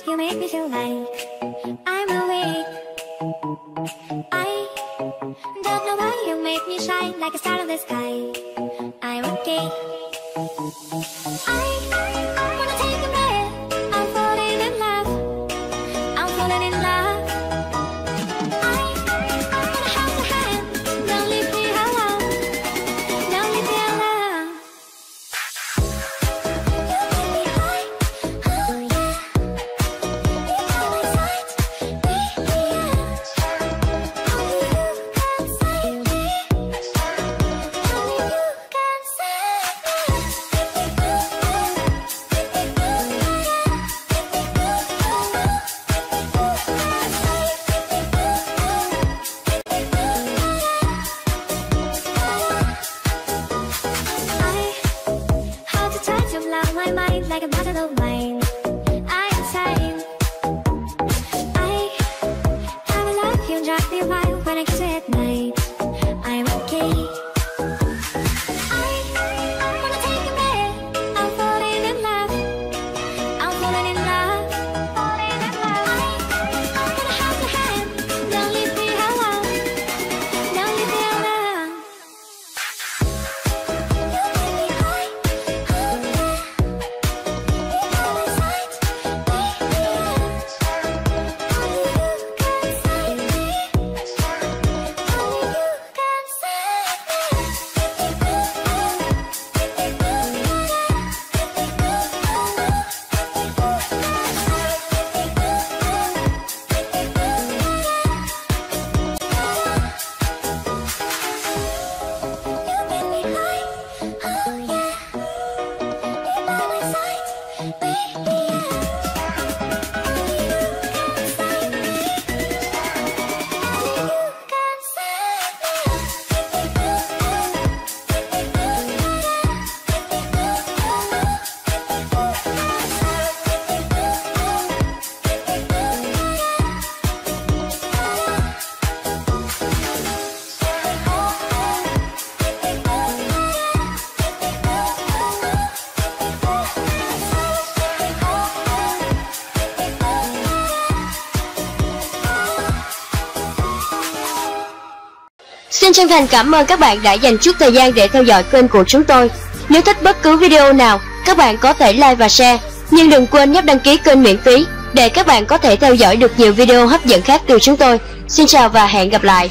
You make me feel like I'm awake. I don't know why you make me shine like a star in the sky. I'm okay. I wanna take a breath. I'm falling in love. I'm falling in love. I wanna hold your hand. Don't leave me alone. Don't leave me alone. You make me high. Oh yeah. My mind like a bottle of wine. I am insane. I have a love you drive me wild when I kiss you at night. I'm okay. I wanna take a breath. I'm falling in love. I'm falling in love. Falling in love. I wanna hold your hand. Don't leave me alone. Don't leave me alone. You make me high. Oh yeah. Xin chân thành cảm ơn các bạn đã dành chút thời gian để theo dõi kênh của chúng tôi. Nếu thích bất cứ video nào, các bạn có thể like và share. Nhưng đừng quên nhấp đăng ký kênh miễn phí để các bạn có thể theo dõi được nhiều video hấp dẫn khác từ chúng tôi. Xin chào và hẹn gặp lại.